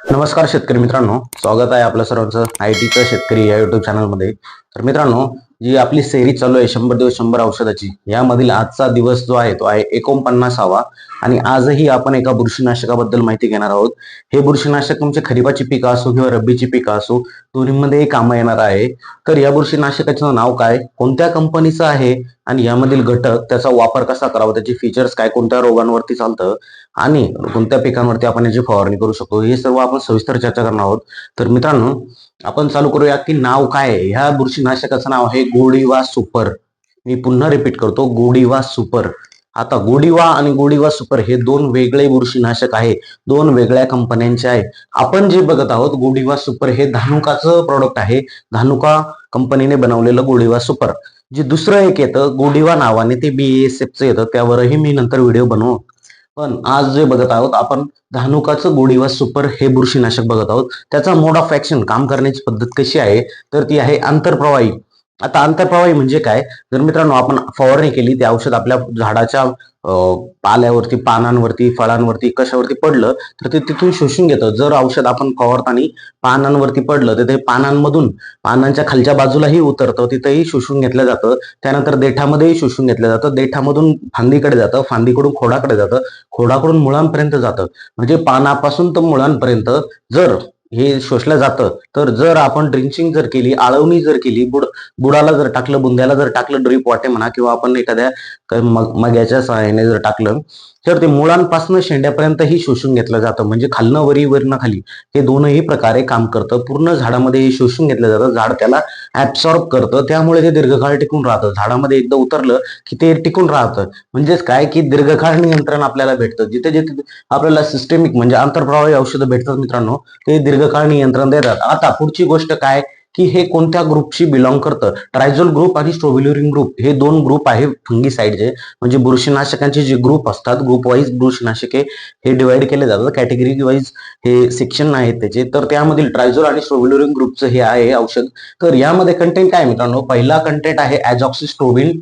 नमस्कार शेतकरी मित्रांनो, स्वागत आहे आपल्या सर्वांचं आयटीचं शेतकरी या युट्यूब चॅनलमध्ये. तर मित्रांनो, जी आपली सेरी चालू आहे 100 दिवस 100 औषधाची, यामधील आजचा दिवस जो आहे तो आहे 49वा. आणि आजही आपण एका बुरशीनाशकाबद्दल माहिती घेणार आहोत. हे बुरशीनाशक तुमचे खरीपाची पिकं असो किंवा रब्बीची पिकं असो, दोन्हीमध्ये कामं येणार आहे. तर या बुरशीनाशकाचं नाव काय, कोणत्या कंपनीचं आहे आणि यामधील घटक, त्याचा वापर कसा करावा, त्याचे फीचर्स काय, कोणत्या रोगांवरती चालतं आणि कोणत्या पिकांवरती आपण याची फवारणी करू शकतो, हे सर्व आपण सविस्तर चर्चा करणार आहोत. तर मित्रांनो, आपण चालू करूया की नाव काय आहे. ह्या बुरशीनाशकाचं नाव आहे गोडीवा सुपर. मी पुन्हा रिपीट करतो, गोडीवा सुपर. आता गोडीवा आणि गोडीवा सुपर हे दोन वेगळे बुरशीनाशक आहे, दोन वेगळ्या कंपन्यांचे आहे. आपण जे बघत आहोत गोडीवा सुपर हे धानुकाचं प्रोडक्ट आहे, धानुका कंपनीने बनवलेलं गोडीवा सुपर. जे दुसरं एक येतं गोडीवा नावाने, ते BASFचं येतं, त्यावरही मी नंतर व्हिडिओ बनवू. पण आज जे बघत आहोत आपण, धानुकाचं गोडीवा सुपर हे बुरशीनाशक बघत आहोत. त्याचा मोड ऑफ ऍक्शन, काम करण्याची पद्धत कशी आहे, तर ती आहे आंतरप्रवाही. आता आंतरप्रवाही म्हणजे काय, जर मित्रांनो आपण फवारणी केली, ते औषध आपल्या झाडाच्या पाल्यावरती, पानांवरती, फळांवरती, कशावरती पडलं तर ते तिथून शोषून घेतं. जर औषध आपण फवारताना पानांवरती पडलं तर ते पानांमधून, पानांच्या खालच्या बाजूलाही उतरतं, तिथेही शोषून घेतलं जातं. त्यानंतर देठामध्येही शोषून घेतलं जातं, देठामधून फांदीकडे जातं, फांदीकडून खोडाकडे जातं, खोडाकडून मुळांपर्यंत जातं. म्हणजे पानापासून तर मुळांपर्यंत जर हे शोषलं जातं. तर जर आपण ड्रिंचिंग जर केली, आळवणी जर केली, बुडाला जर टाकलं, बुंद्याला जर टाकलं, ड्रीप वाटे म्हणा, किंवा आपण एखाद्या मग्याच्या सहाय्याने जर टाकलं, तर ते मुळांपासून शेंड्यापर्यंतही शोषून घेतलं जातं. म्हणजे खालनं वरी, वरनं खाली, हे दोनही प्रकारे काम करतं. पूर्ण झाडामध्ये हे शोषून घेतलं जातं, झाड त्याला ऍब्सॉर्ब करतं, त्यामुळे ते दीर्घकाळ टिकून राहतं. झाडामध्ये एकदा उतरलं की ते टिकून राहतं. म्हणजेच काय की दीर्घकाळ नियंत्रण आपल्याला भेटतं. जिथे जिथे आपल्याला सिस्टेमिक म्हणजे आंतरप्रवाही औषधं भेटतात मित्रांनो, ते दीर्घकाळ नियंत्रण देतात. आता पुढची गोष्ट काय की हे कोणत्या ग्रुपशी बिलॉंग करतं. ट्रायझोल ग्रुप आणि स्ट्रोबिल्युरिन ग्रुप हे दोन ग्रुप आहे फंगीसाइडचे. म्हणजे बुरशीनाशकांचे जे ग्रुप असतात, ग्रुप वाईज बुरशीनाशके हे डिवाइड केले जातात, कॅटेगरी वाईज हे सेक्शन आहेत त्याचे. तर त्यामधील ट्रायझोल आणि स्ट्रोबिल्युरिन ग्रुपचं हे आहे औषध. तर यामध्ये कंटेंट काय मित्रांनो, पहिला कंटेंट आहे ॲझॉक्सिस्ट्रोबिन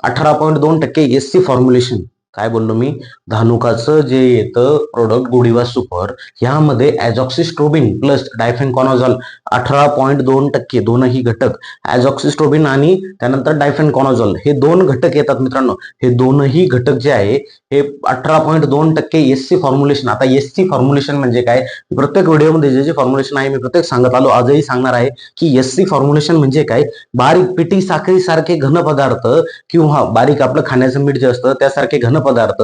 18.2% SC फॉर्म्युलेशन. काय बोललो मी, धानुकाचं जे येतं प्रोडक्ट गोडीवा सुपर, यामध्ये ॲझॉक्सिस्ट्रोबिन प्लस डायफेनकॉनॉझॉल 18.2%, दोनही घटक, ॲझॉक्सिस्ट्रोबिन आणि त्यानंतर डायफेनकॉनॉझॉल हे दोन घटक येतात मित्रांनो. हे दोनही घटक जे आहे हे 18.2% SC फॉर्म्युलेशन. आता SC फॉर्म्युलेशन म्हणजे काय, प्रत्येक व्हिडिओमध्ये जे जे फॉर्म्युलेशन आहे मी प्रत्येक सांगत आलो, आजही सांगणार आहे की SC फॉर्म्युलेशन म्हणजे काय, बारीक पिठी साखरी सारखे घन पदार्थ किंवा बारीक आपलं खाण्याचं मीठ जे असतं त्यासारखे घन पदार्थ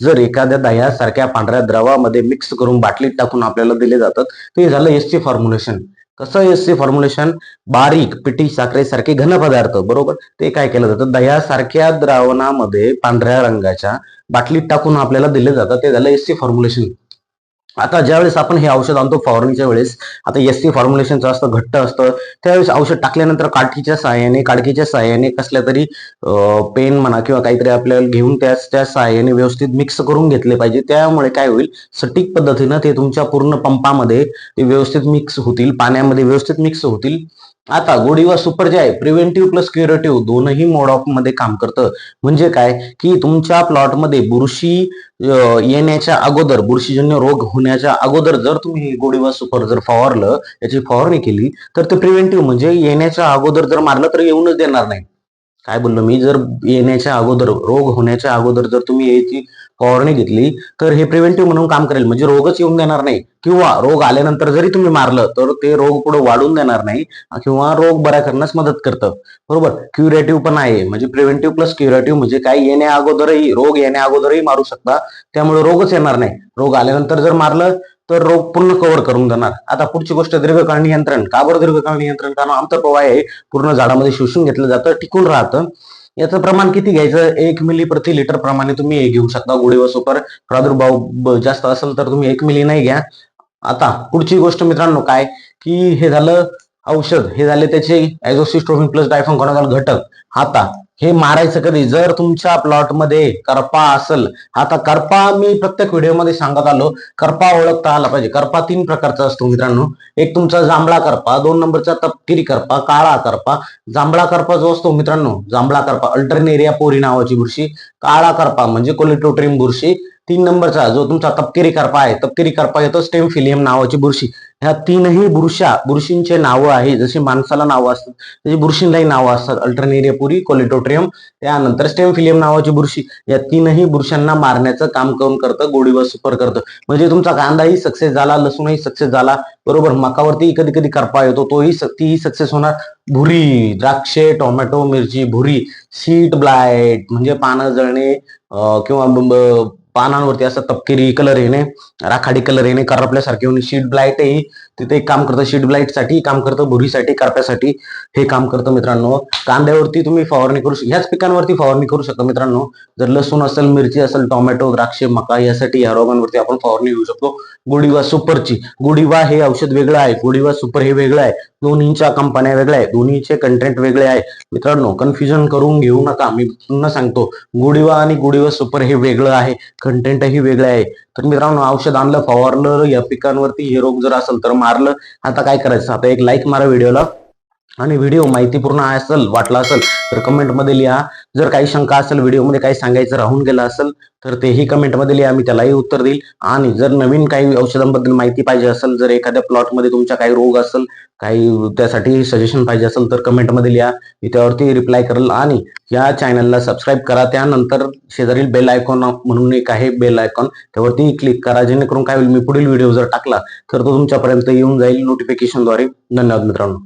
जर एखाद्या दह्यासारख्या पांढऱ्या द्रवामध्ये मिक्स करून बाटलीत टाकून आपल्याला दिले जातात, ते झालं SC फॉर्म्युलेशन. कसं SC फॉर्म्युलेशन, बारीक पिठी साखरेसारखे घन पदार्थ, बरोबर, ते काय केलं जातं, दह्यासारख्या द्रावणामध्ये पांढऱ्या रंगाच्या बाटलीत टाकून आपल्याला दिले जातं, ते झालं SC फॉर्म्युलेशन. आता ज्यावेळेस आपण हे औषध आणतो फवारणीच्या वेळेस, आता SC फॉर्म्युलेशनचं असतं, घट्ट असतं, त्यावेळेस औषध टाकल्यानंतर काडकीच्या सहाय्याने कसल्या तरी पेन म्हणा किंवा काहीतरी आपल्याला घेऊन त्या सहाय्याने व्यवस्थित मिक्स करून घेतले पाहिजे. त्यामुळे काय होईल, सटीक पद्धतीनं ते तुमच्या पूर्ण पंपामध्ये ते व्यवस्थित मिक्स होतील, पाण्यामध्ये व्यवस्थित मिक्स होतील. आता गोडीवा सुपर जे आहे, प्रिव्हेंटिव्ह प्लस क्युरेटिव्ह दोनही मोड ऑफ मध्ये काम करतं. म्हणजे काय की तुमच्या प्लॉटमध्ये बुरशी येण्याच्या अगोदर, बुरशीजन्य रोग होण्याच्या अगोदर जर तुम्ही गोडीवा सुपर जर फवारलं, याची फवारणी केली, तर ते प्रिव्हेंटिव्ह म्हणजे येण्याच्या अगोदर जर मारलं तर येऊनच देणार नाही. काय बोललो मी, जर येण्याच्या अगोदर, रोग होण्याच्या अगोदर जर तुम्ही याची फवारणी घेतली तर हे प्रिव्हेंटिव्ह म्हणून काम करेल, म्हणजे रोगच येऊन देणार नाही. किंवा रोग आल्यानंतर जरी तुम्ही मारलं तर ते रोग पुढे वाढून देणार नाही किंवा रोग बरा करण्यास मदत करतं, बरोबर. क्युरेटिव्ह पण आहे, म्हणजे प्रिव्हेंटिव्ह प्लस क्युरेटिव्ह म्हणजे काय, येण्या अगोदरही, रोग येण्या अगोदरही मारू शकता, त्यामुळे रोगच येणार नाही. रोग आल्यानंतर जर मारलं तर रोग पूर्ण कव्हर करून देणार. आता पुढची गोष्ट, दीर्घकाळ नियंत्रण. का बरं दीर्घकाळ नियंत्रण, कारण आंतरप्रवाह आहे, पूर्ण झाडामध्ये शोषून घेतलं जातं, टिकून राहतं. याचं प्रमाण किती घ्यायचं, 1 मिली प्रति लिटर प्रमाणे तुम्ही हे घेऊ शकता. गोडीवा सुपर प्रादुर्भाव जास्त असेल तर तुम्ही 1 मिली नाही घ्या. आता पुढची गोष्ट मित्रांनो काय की, हे झालं औषध, हे झाले त्याचे ॲझॉक्सिस्ट्रोबिन प्लस डायफेनकॉनॉझॉल घटक. आता हे मारायचं कधी, जर तुमच्या प्लॉटमध्ये करपा असेल. आता करपा मी प्रत्येक व्हिडिओमध्ये सांगत आलो, करपा ओळखता आला पाहिजे. करपा 3 प्रकारचा असतो मित्रांनो. एक तुमचा जांभळा करपा, 2 नंबरचा तपकिरी करपा, काळा करपा. जांभळा करपा जो असतो मित्रांनो, जांभळा करपा, अल्टरनेरिया पोरी नावाची बुरशी. काळा करपा म्हणजे कोलिटोट्रिम बुरशी. 3 नंबरचा जो तुमचा तपकिरी करपा आहे, तपकिरी करपा येतो स्टेम फिलियम नावाची बुरशी. ह्या तीनही बुरशींचे नावं आहे, जशी माणसाला नावं असतात तशी बुरशींलाही नावं असतात. अल्टरनेरिया पुरी, कोलिटोट्रियम, त्यानंतर स्टेम फिलियम नावाची बुरशी. या तीनही बुरशांना मारण्याचं काम करून करतं गोडीवा सुपर करतं. म्हणजे तुमचा कांदाही सक्सेस झाला, लसूणही सक्सेस झाला, बरोबर. मकावरती कधी कधी करपा येतो, तीही सक्सेस होणार. भुरी, द्राक्षे, टोमॅटो, मिरची, भुरी, शीट ब्लाइट म्हणजे पानं जळणे किंवा पानांवरती असं तपकिरी कलर येणे, राखाडी कलर येणे, करपल्यासारखे होणे. शीट ब्लाइट ही तिथे एक काम करतं, शीट ब्लाइट साठी काम करतं, भुरीसाठी, करप्यासाठी हे काम करतं मित्रांनो. कांद्यावरती तुम्ही फवारणी करू शकता, ह्याच पिकांवरती फवारणी करू शकता मित्रांनो. जर लसूण असेल, मिरची असेल, टोमॅटो, द्राक्षे, मका यासाठी या रोगांवरती आपण फवारणी घेऊ शकतो. गोडीवा सुपरची, गोडीवा हे औषध वेगळं आहे, गोडीवा सुपर हे वेगळं आहे. दोन्हीच्या कंपन्या वेगळ्या आहे, दोन्हीचे कंटेंट वेगळे आहे मित्रांनो. कन्फ्युजन करून घेऊ नका. मी पुन्हा सांगतो, गोडीवा आणि गोडीवा सुपर हे वेगळं आहे, कंटेंटही वेगळे आहे. तर मित्रांनो, औषध आणलं, फवारलं, या पिकांवरती हे रोग जर असेल तर मारलं. आता काय करायचं, आता एक लाईक मारा व्हिडिओला, आणि व्हिडिओ माहितीपूर्ण असेल वाटला असेल तर कमेंटमध्ये लिहा. जर काही शंका असेल, व्हिडिओमध्ये काही सांगायचं राहून गेलं असेल तर तेही कमेंटमध्ये लिहा, मी त्यालाही उत्तर देईल. आणि जर नवीन काही औषधांबद्दल माहिती पाहिजे असेल, जर एखाद्या प्लॉटमध्ये तुमच्या काही रोग असेल, काही त्यासाठी सजेशन पाहिजे असेल तर कमेंटमध्ये लिहा, मी त्यावरती रिप्लाय करेल. आणि या चॅनलला सबस्क्राईब करा. त्यानंतर शेजारील बेल आयकॉन म्हणून एक आहे, बेल आयकॉन, त्यावरती क्लिक करा, जेणेकरून काय होईल, मी पुढील व्हिडिओ जर टाकला तर तो तुमच्यापर्यंत येऊन जाईल नोटिफिकेशनद्वारे. धन्यवाद मित्रांनो.